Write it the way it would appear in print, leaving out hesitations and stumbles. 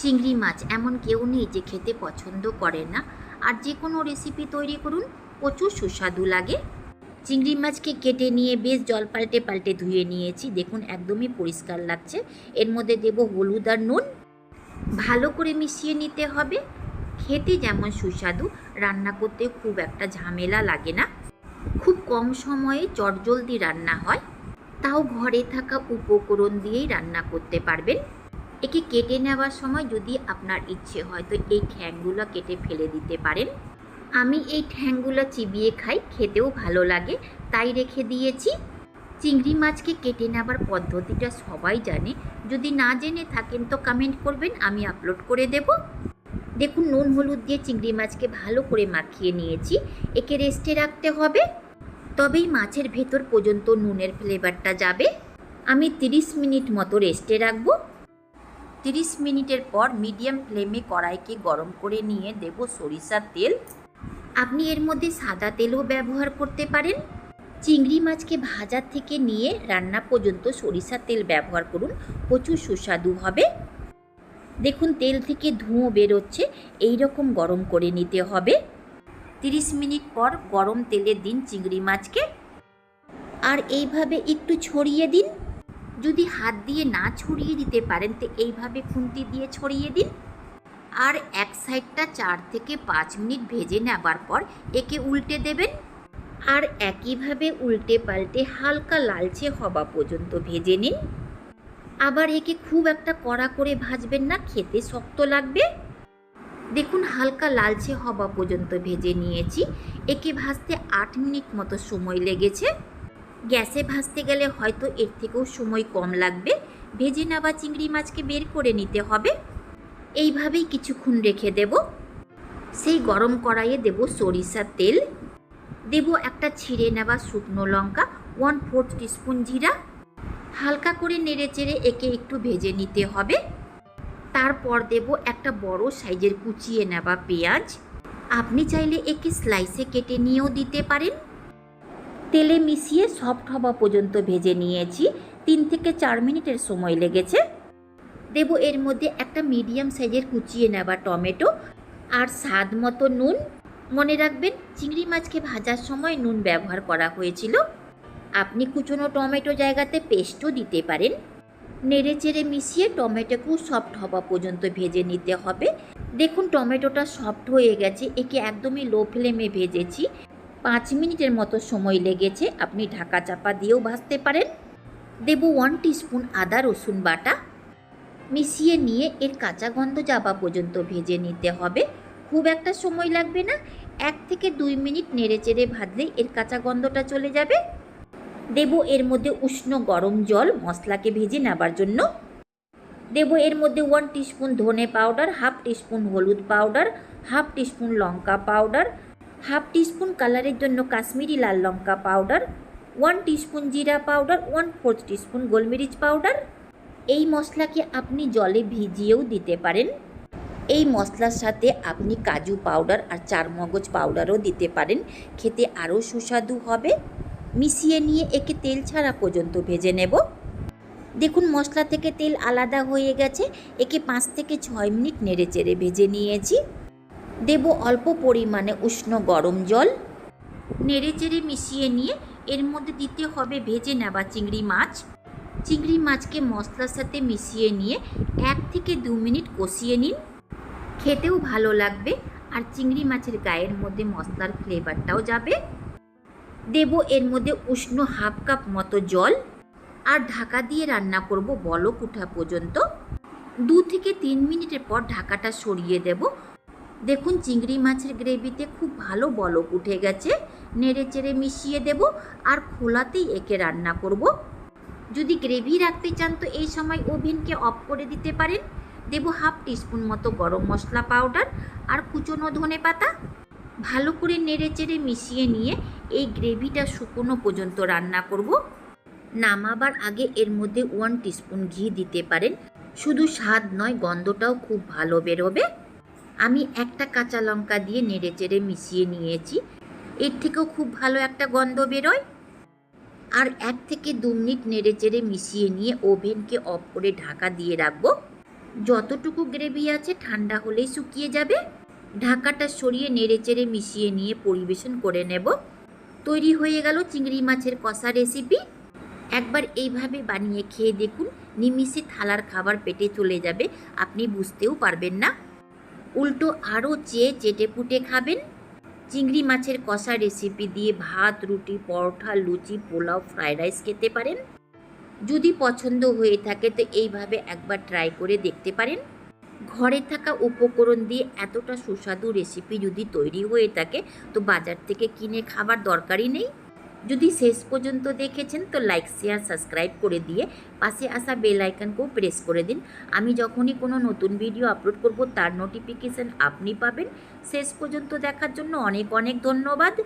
চিংড়ি মাছ এমন কেউ নেই যে খেতে পছন্দ করে না। আর যে কোনো রেসিপি তৈরি করুন, প্রচুর সুস্বাদু লাগে। চিংড়ি মাছকে কেটে নিয়ে বেশ জল পাল্টে পাল্টে ধুয়ে নিয়েছি। দেখুন একদমই পরিষ্কার লাগছে। এর মধ্যে দেব হলুদ আর নুন, ভালো করে মিশিয়ে নিতে হবে। খেতে যেমন সুস্বাদু, রান্না করতে খুব একটা ঝামেলা লাগে না। খুব কম সময়ে চটজলদি রান্না হয়, তাও ঘরে থাকা উপকরণ দিয়েই রান্না করতে পারবেন। একে কেটে নেওয়ার সময় যদি আপনার ইচ্ছে হয় তো এই ঠ্যাংগুলো কেটে ফেলে দিতে পারেন। আমি এই ঠ্যাংগুলো চিবিয়ে খাই, খেতেও ভালো লাগে, তাই রেখে দিয়েছি। চিংড়ি মাছকে কেটে নেওয়ার পদ্ধতিটা সবাই জানে, যদি না জেনে থাকেন তো কমেন্ট করবেন, আমি আপলোড করে দেব। দেখুন নুন হলুদ দিয়ে চিংড়ি মাছকে ভালো করে মাখিয়ে নিয়েছি। একে রেস্টে রাখতে হবে, তবেই মাছের ভেতর পর্যন্ত নুনের ফ্লেভারটা যাবে। আমি 30 মিনিট মতো রেস্টে রাখবো। 30 মিনিটের পর মিডিয়াম ফ্লেমে কড়াইকে গরম করে নিয়ে দেব সরিষার তেল। আপনি এর মধ্যে সাদা তেলও ব্যবহার করতে পারেন। চিংড়ি মাছকে ভাজা থেকে নিয়ে রান্না পর্যন্ত সরিষার তেল ব্যবহার করুন, প্রচুর সুস্বাদু হবে। দেখুন তেল থেকে ধোঁয়া বেরোচ্ছে, এই রকম গরম করে নিতে হবে। 30 মিনিট পর গরম তেলে দিন চিংড়ি মাছকে, আর এইভাবে একটু ছড়িয়ে দিন। যদি হাত দিয়ে না ছড়িয়ে দিতে পারেন তো এইভাবে খুন্তি দিয়ে ছড়িয়ে দিন। আর এক সাইডটা 4 থেকে 5 মিনিট ভেজে নেবার পর একে উল্টে দেবেন। আর একইভাবে উল্টে পাল্টে হালকা লালচে হওয়া পর্যন্ত ভেজে নিন। আবার একে খুব একটা কড়া করে ভাজবেন না, খেতে শক্ত লাগবে। দেখুন হালকা লালচে হওয়া পর্যন্ত ভেজে নিয়েছি। একে ভাজতে 8 মিনিট মতো সময় লেগেছে। গ্যাসে ভাজতে গেলে হয়তো এর থেকেও সময় কম লাগবে। ভেজে নেওয়া চিংড়ি মাছকে বের করে নিতে হবে। এইভাবেই কিছুক্ষণ রেখে দেব। সেই গরম কড়াইয়ে দেব সরিষার তেল, দেব একটা ছিঁড়ে নেওয়া শুকনো লঙ্কা, 1/4 টিস্পুন জিরা। হালকা করে নেড়ে চেড়ে একে একটু ভেজে নিতে হবে। তারপর দেব একটা বড় সাইজের কুচিয়ে নেওয়া পেঁয়াজ। আপনি চাইলে একে স্লাইসে কেটে নিয়েও দিতে পারেন। তেলে মিশিয়ে সফট হওয়া পর্যন্ত ভেজে নিয়েছি। 3 থেকে 4 মিনিটের সময় লেগেছে। দেব এর মধ্যে একটা মিডিয়াম সাইজের কুচিয়ে নেওয়া টমেটো আর স্বাদ মতো নুন। মনে রাখবেন চিংড়ি মাছকে ভাজার সময় নুন ব্যবহার করা হয়েছিল। আপনি কুচনো টমেটো জায়গাতে পেস্টও দিতে পারেন। নেড়ে চেড়ে মিশিয়ে টমেটোকেও সফট হওয়া পর্যন্ত ভেজে নিতে হবে। দেখুন টমেটোটা সফট হয়ে গেছে। একে একদমই লো ফ্লেমে ভেজেছি। 5 মিনিটের মতো সময় লেগেছে। আপনি ঢাকা চাপা দিয়েও ভাজতে পারেন। দেব 1 টিস্পুন আদা রসুন বাটা। মিশিয়ে নিয়ে এর কাঁচা গন্ধ যাওয়া পর্যন্ত ভেজে নিতে হবে। খুব একটা সময় লাগবে না, 1 থেকে 2 মিনিট নেড়ে চেড়ে ভাজলেই এর কাঁচা গন্ধটা চলে যাবে। দেব এর মধ্যে উষ্ণ গরম জল মশলাকে ভেজে নেবার জন্য। দেব এর মধ্যে 1 টিস্পুন ধনে পাউডার, 1/2 টিস্পুন হলুদ পাউডার, 1/2 টিস্পুন লঙ্কা পাউডার, 1/2 টিস্পুন কালারের জন্য কাশ্মীরি লাল লঙ্কা পাউডার, 1 টিস্পুন জিরা পাউডার, 1/4 টিস্পুন গোলমরিচ পাউডার। এই মশলাকে আপনি জলে ভিজিয়েও দিতে পারেন। এই মশলার সাথে আপনি কাজু পাউডার আর চারমগজ পাউডারও দিতে পারেন, খেতে আরও সুস্বাদু হবে। মিশিয়ে নিয়ে একে তেল ছাড়া পর্যন্ত ভেজে নেব। দেখুন মশলা থেকে তেল আলাদা হয়ে গেছে। একে 5 থেকে 6 মিনিট নেড়ে চেড়ে ভেজে নিয়েছি। দেব অল্প পরিমাণে উষ্ণ গরম জল। নেড়ে চেড়ে মিশিয়ে নিয়ে এর মধ্যে দিতে হবে ভেজে নেওয়া চিংড়ি মাছ। চিংড়ি মাছকে মশলার সাথে মিশিয়ে নিয়ে 1 থেকে 2 মিনিট কষিয়ে নিন। খেতেও ভালো লাগবে আর চিংড়ি মাছের গায়ের মধ্যে মশলার ফ্লেভারটাও যাবে। দেব এর মধ্যে উষ্ণ 1/2 কাপ মতো জল আর ঢাকা দিয়ে রান্না করব বলক ওঠা পর্যন্ত। 2 থেকে 3 মিনিটের পর ঢাকাটা সরিয়ে দেব। দেখুন চিংড়ি মাছের গ্রেভিতে খুব ভালো বলক উঠে গেছে। নেড়ে চেড়ে মিশিয়ে দেব আর খোলাতেই একে রান্না করব। যদি গ্রেভি রাখতে চান তো এই সময় ওভেনকে অফ করে দিতে পারেন। দেব 1/2 টিস্পুন মতো গরম মশলা পাউডার আর কুচনো ধনে পাতা। ভালো করে নেড়ে চেড়ে মিশিয়ে নিয়ে এই গ্রেভিটা শুকনো পর্যন্ত রান্না করব। নামাবার আগে এর মধ্যে 1 টিস্পুন ঘি দিতে পারেন। শুধু স্বাদ নয়, গন্ধটাও খুব ভালো বেরোবে। আমি একটা কাঁচা লঙ্কা দিয়ে নেড়ে চেড়ে মিশিয়ে নিয়েছি। এর থেকেও খুব ভালো একটা গন্ধ বেরোয়। আর 1 থেকে 2 মিনিট নেড়ে চেড়ে মিশিয়ে নিয়ে ওভেনকে অফ করে ঢাকা দিয়ে রাখবো। যতটুকু গ্রেভি আছে ঠান্ডা হলেই শুকিয়ে যাবে। ঢাকাটা সরিয়ে নেড়েচেড়ে মিশিয়ে নিয়ে পরিবেশন করে নেব। তৈরি হয়ে গেল চিংড়ি মাছের কষা রেসিপি। একবার এইভাবে বানিয়ে খেয়ে দেখুন, নিমিষে থালার খাবার পেটে চলে যাবে, আপনি বুঝতেও পারবেন না। উল্টো আরও চেটে পুটে খাবেন। চিংড়ি মাছের কষা রেসিপি দিয়ে ভাত, রুটি, পরোটা, লুচি, পোলাও, ফ্রাইড রাইস খেতে পারেন। যদি পছন্দ হয়ে থাকে তো এইভাবে একবার ট্রাই করে দেখতে পারেন। ঘরে থাকা উপকরণ দিয়ে এতটা সুস্বাদু রেসিপি যদি তৈরি হয়ে থাকে তো বাজার থেকে কিনে খাবার দরকারই নেই। যদি শেষ পর্যন্ত দেখেছেন তো লাইক, শেয়ার, সাবস্ক্রাইব করে দিয়ে পাশে আসা বেল আইকনকেও প্রেস করে দিন। আমি যখনই কোনো নতুন ভিডিও আপলোড করব তার নোটিফিকেশান আপনি পাবেন। শেষ পর্যন্ত দেখার জন্য অনেক অনেক ধন্যবাদ।